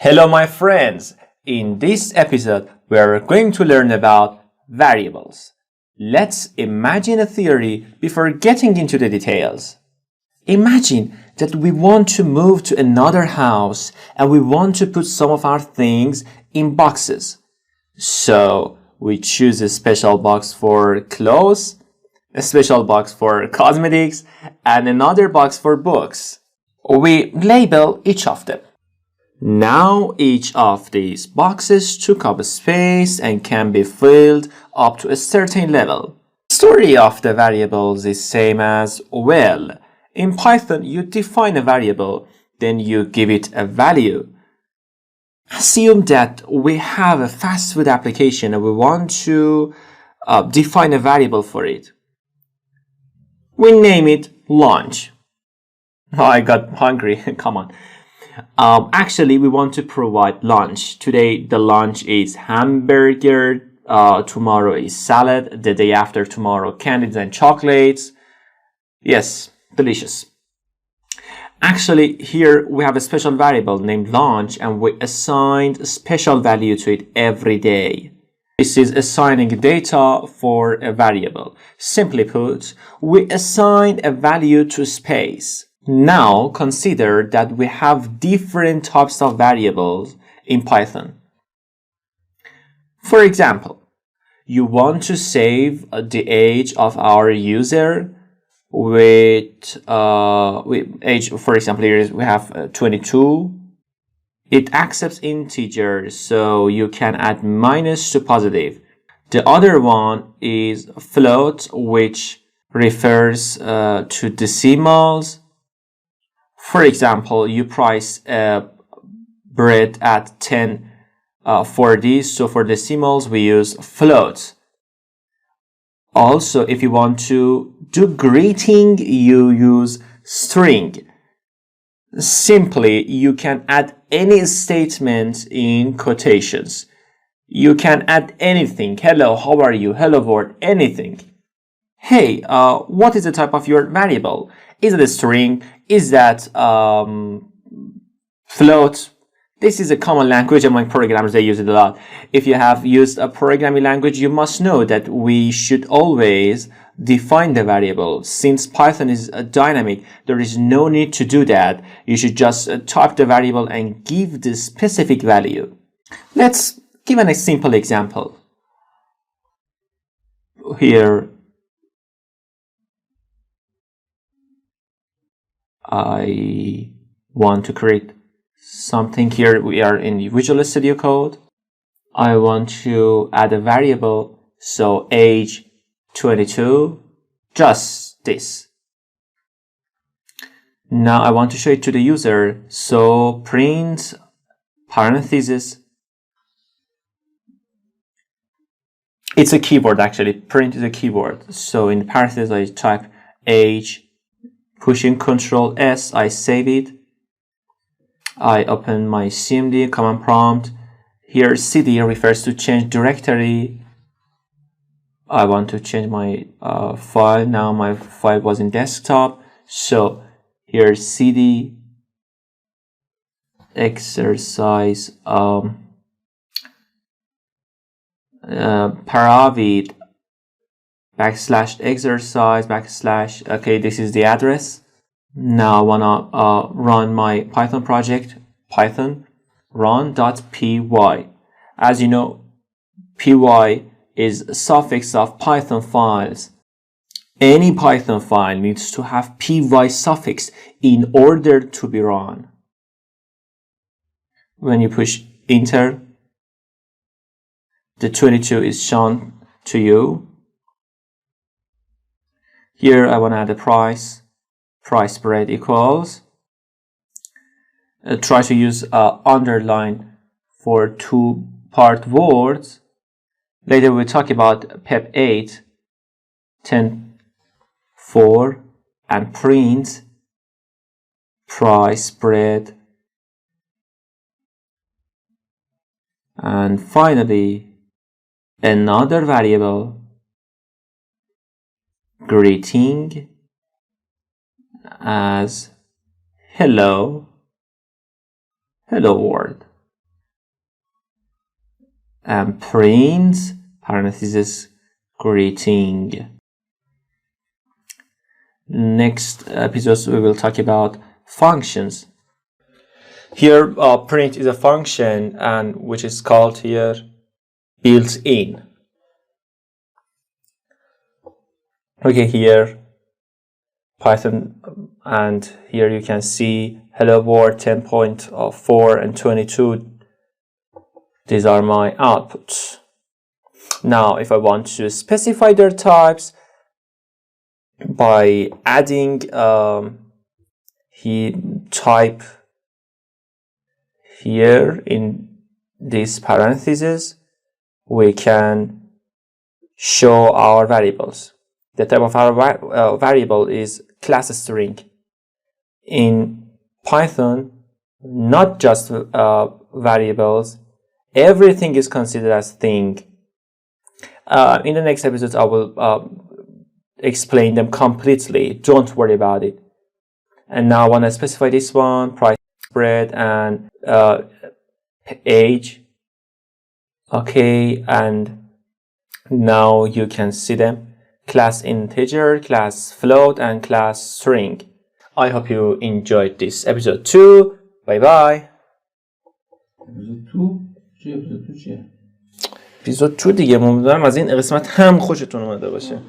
Hello, my friends. In this episode, we are going to learn about variables. Let's imagine a theory before getting into the details. Imagine that we want to move to another house and we want to put some of our things in boxes. So we choose a special box for clothes, a special box for cosmetics, and another box for books. We label each of them. Now each of these boxes took up space and can be filled up to a certain level. The story of the variables is same as well. In Python, you define a variable, then you give it a value. Assume that we have a fast food application and we want to define a variable for it. We name it lunch. Oh, I got hungry. Come on. Actually, we want to provide lunch. Today, the lunch is hamburger. Tomorrow is salad. The day after tomorrow, candies and chocolates. Yes, delicious. Actually, here we have a special variable named lunch and we assigned a special value to it every day. This is assigning data for a variable. Simply put, we assign a value to space. Now consider that we have different types of variables in Python. For example, you want to save the age of our user with age, for example, here we have 22. It accepts integers, so you can add minus to positive. The other one is float, which refers to decimals. For example, you price bread at 10 for these, so for decimals we use float. Also, if you want to do greeting, you use string. Simply, you can add any statement in quotations. You can add anything. Hello, how are you? Hello world, anything. Hey, what is the type of your variable? Is it a string? Is that float? This is a common language among programmers. They use it a lot. If you have used a programming language, you must know that we should always define the variable. Since Python is dynamic, there is no need to do that. You should just type the variable and give the specific value. Let's give a simple example. Here, I want to create something. Here we are in Visual Studio Code. I want to add a variable, so age 22, just this. Now I want to show it to the user, so print parentheses. It's a keyword actually, print is a keyword. So in parentheses I type age, pushing Control S, I save it. I open my CMD command prompt. Here cd refers to change directory. I want to change my file. Now my file was in desktop. So here cd exercise paravid /exercise / okay, this is the address. Now I wanna run my Python project, Python run.py. As you know, py is a suffix of Python files. Any Python file needs to have py suffix in order to be run. When you push enter, the 22 is shown to you. Here I want to add a price spread equals. Try to use underline for two-part words. Later we'll talk about PEP 8, 10, 4, and print price spread. And finally, another variable, greeting as hello world. and print parentheses greeting. Next episodes we will talk about functions. Here print is a function and which is called here built-in. Okay, here Python, and here you can see hello world 10.4 and 22. These are my outputs. Now if I want to specify their types by adding type here in these parentheses, we can show our variables. The type of our variable is class string. In Python, not just variables, everything is considered as thing. In the next episodes, I will explain them completely. Don't worry about it. And now I want to specify this one, price spread and age. Okay, and now you can see them. Class integer, class float, and class string. I hope you enjoyed this episode 2. Bye bye. اپیزود 2 دیگه، امیدوارم از این قسمت هم خوشتون اومده باشه.